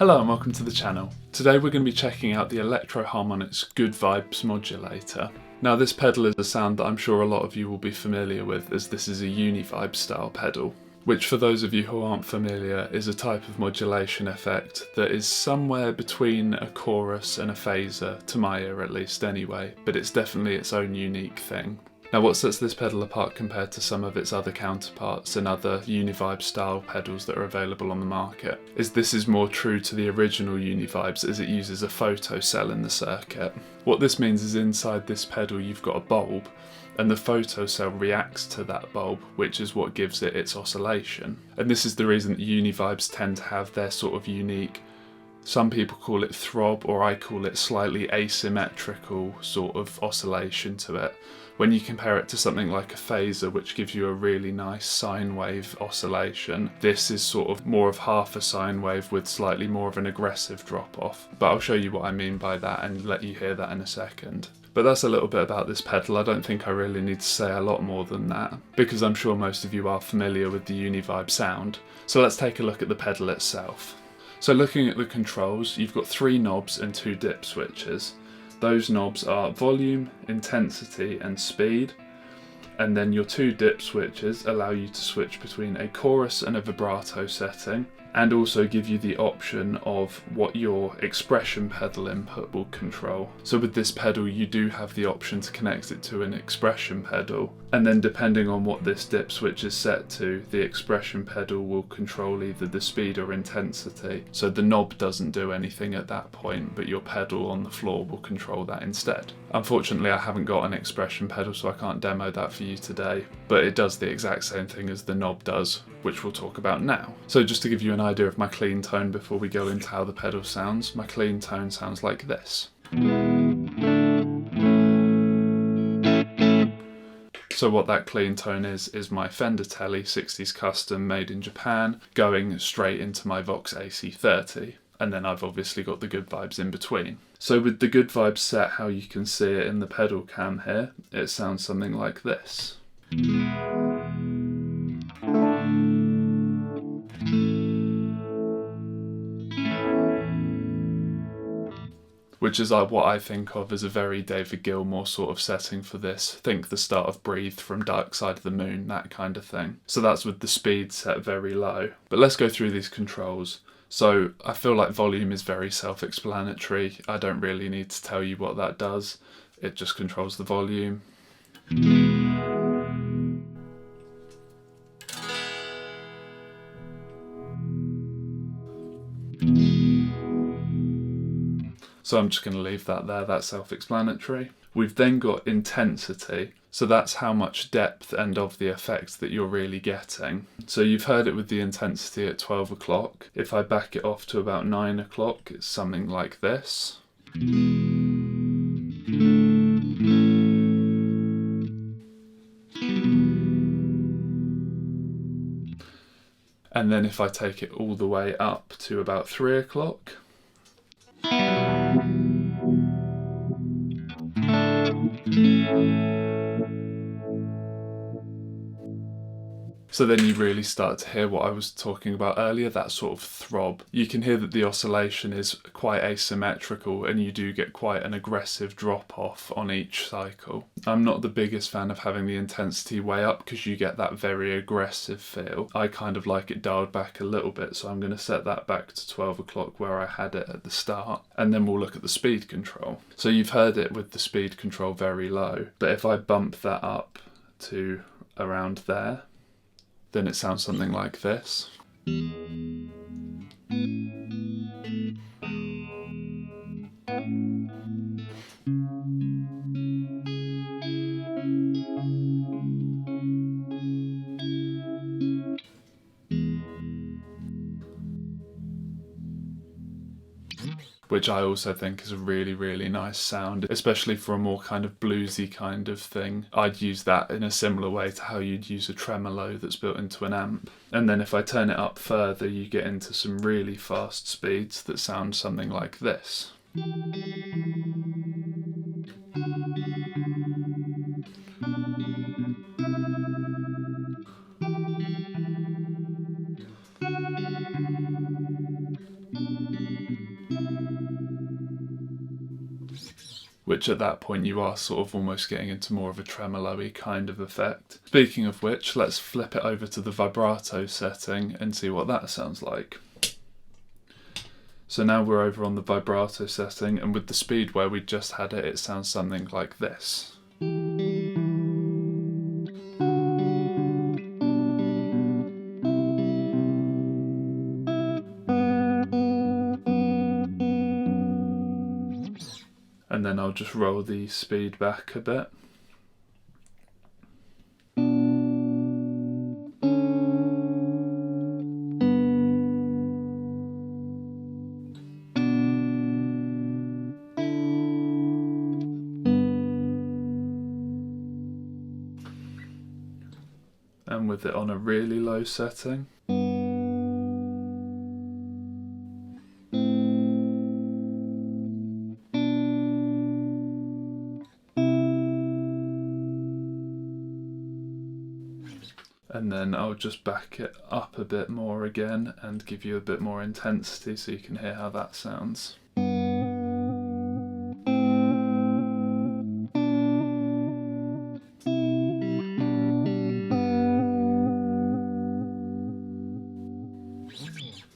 Hello and welcome to the channel. Today we're going to be checking out the Electro-Harmonix Good Vibes Modulator. Now this pedal is a sound that I'm sure a lot of you will be familiar with, as this is a univibe style pedal, which for those of you who aren't familiar is a type of modulation effect that is somewhere between a chorus and a phaser, to my ear at least anyway, but it's definitely its own unique thing. Now what sets this pedal apart compared to some of its other counterparts and other univibe style pedals that are available on the market is this is more true to the original univibes, as it uses a photocell in the circuit. What this means is inside this pedal you've got a bulb, and the photocell reacts to that bulb, which is what gives it its oscillation. And this is the reason that univibes tend to have their sort of unique, some people call it throb, or I call it slightly asymmetrical sort of oscillation to it. When you compare it to something like a phaser, which gives you a really nice sine wave oscillation, this is sort of more of half a sine wave with slightly more of an aggressive drop off. But I'll show you what I mean by that and let you hear that in a second. But that's a little bit about this pedal. I don't think I really need to say a lot more than that, because I'm sure most of you are familiar with the univibe sound. So let's take a look at the pedal itself. So looking at the controls, you've got 3 knobs and 2 dip switches. Those knobs are volume, intensity and speed, and then your 2 dip switches allow you to switch between a chorus and a vibrato setting, and also give you the option of what your expression pedal input will control. So with this pedal you do have the option to connect it to an expression pedal, and then depending on what this dip switch is set to, the expression pedal will control either the speed or intensity. So the knob doesn't do anything at that point, but your pedal on the floor will control that instead. Unfortunately I haven't got an expression pedal, so I can't demo that for you today, but it does the exact same thing as the knob does, which we'll talk about now. So just to give you an idea of my clean tone before we go into how the pedal sounds, my clean tone sounds like this. So what that clean tone is my Fender Tele 60s Custom made in Japan going straight into my Vox AC30. And then I've obviously got the Good Vibes in between. So with the Good Vibes set, how you can see it in the pedal cam here, it sounds something like this. Which is what I think of as a very David Gilmour sort of setting for this. Think the start of Breathe from Dark Side of the Moon, that kind of thing. So that's with the speed set very low. But let's go through these controls. So I feel like volume is very self-explanatory. I don't really need to tell you what that does. It just controls the volume. So I'm just going to leave that there, that's self-explanatory. We've then got intensity, so that's how much depth and of the effect that you're really getting. So you've heard it with the intensity at 12 o'clock. If I back it off to about 9 o'clock, it's something like this. And then if I take it all the way up to about 3 o'clock, so then you really start to hear what I was talking about earlier, that sort of throb. You can hear that the oscillation is quite asymmetrical and you do get quite an aggressive drop off on each cycle. I'm not the biggest fan of having the intensity way up because you get that very aggressive feel. I kind of like it dialed back a little bit, so I'm going to set that back to 12 o'clock where I had it at the start, and then we'll look at the speed control. So you've heard it with the speed control very low, but if I bump that up to around there, then it sounds something like this. Which I also think is a really, really nice sound, especially for a more kind of bluesy kind of thing. I'd use that in a similar way to how you'd use a tremolo that's built into an amp. And then if I turn it up further, you get into some really fast speeds that sound something like this. which at that point you are sort of almost getting into more of a tremolo-y kind of effect. Speaking of which, let's flip it over to the vibrato setting and see what that sounds like. So now we're over on the vibrato setting, and with the speed where we just had it, it sounds something like this. And then I'll just roll the speed back a bit. And with it on a really low setting. And then I'll just back it up a bit more again and give you a bit more intensity so you can hear how that sounds.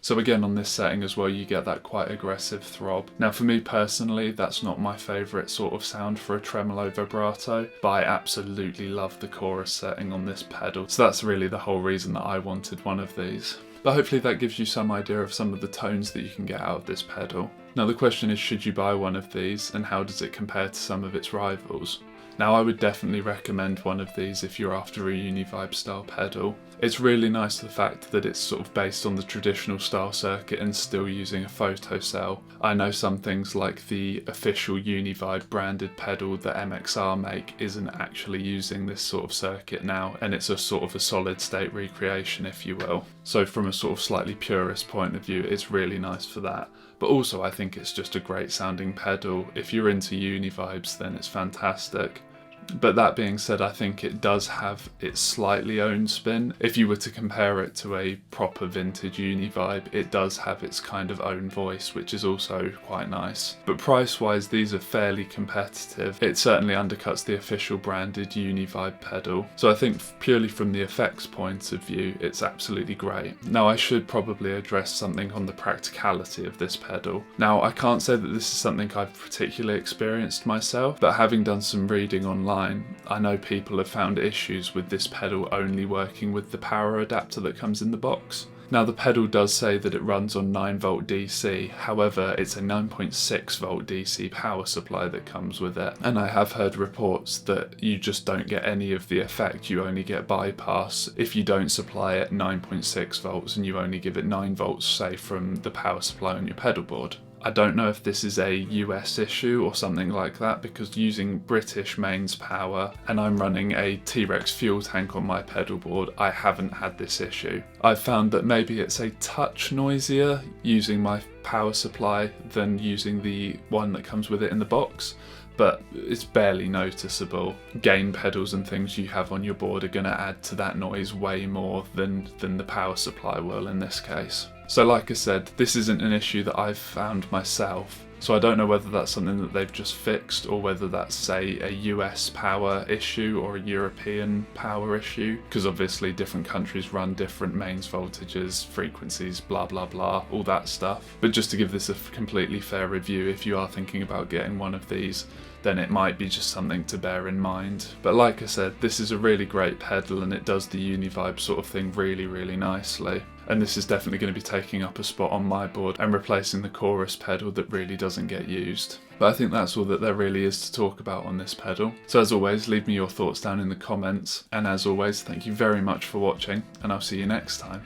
So again, on this setting as well, you get that quite aggressive throb. Now for me personally, that's not my favourite sort of sound for a tremolo vibrato, but I absolutely love the chorus setting on this pedal. So that's really the whole reason that I wanted one of these. But hopefully that gives you some idea of some of the tones that you can get out of this pedal. Now the question is, should you buy one of these, and how does it compare to some of its rivals? Now I would definitely recommend one of these if you're after a Univibe style pedal. It's really nice the fact that it's sort of based on the traditional style circuit and still using a photocell. I know some things like the official Univibe branded pedal that MXR make isn't actually using this sort of circuit now, and it's a sort of a solid state recreation, if you will. So from a sort of slightly purist point of view, it's really nice for that. But also I think it's just a great sounding pedal. If you're into Univibes, then it's fantastic. But that being said, I think it does have its slightly own spin. If you were to compare it to a proper vintage Univibe, it does have its kind of own voice, which is also quite nice. But price-wise, these are fairly competitive. It certainly undercuts the official branded Univibe pedal. So I think purely from the effects point of view, it's absolutely great. Now I should probably address something on the practicality of this pedal. Now I can't say that this is something I've particularly experienced myself, but having done some reading online, I know people have found issues with this pedal only working with the power adapter that comes in the box. Now the pedal does say that it runs on 9V DC, however it's a 9.6V DC power supply that comes with it, and I have heard reports that you just don't get any of the effect, you only get bypass if you don't supply it 9.6V and you only give it 9V, say, from the power supply on your pedal board. I don't know if this is a US issue or something like that, because using British mains power and I'm running a T-Rex fuel tank on my pedal board, I haven't had this issue. I've found that maybe it's a touch noisier using my power supply than using the one that comes with it in the box, but it's barely noticeable. Gain pedals and things you have on your board are going to add to that noise way more than the power supply will in this case. So like I said, this isn't an issue that I've found myself, so I don't know whether that's something that they've just fixed or whether that's, say, a US power issue or a European power issue, because obviously different countries run different mains voltages, frequencies, blah blah blah, all that stuff. But just to give this a completely fair review, if you are thinking about getting one of these, then it might be just something to bear in mind. But like I said, this is a really great pedal and it does the Univibe sort of thing really, really nicely. And this is definitely going to be taking up a spot on my board and replacing the chorus pedal that really doesn't get used. But I think that's all that there really is to talk about on this pedal. So as always, leave me your thoughts down in the comments. And as always, thank you very much for watching, and I'll see you next time.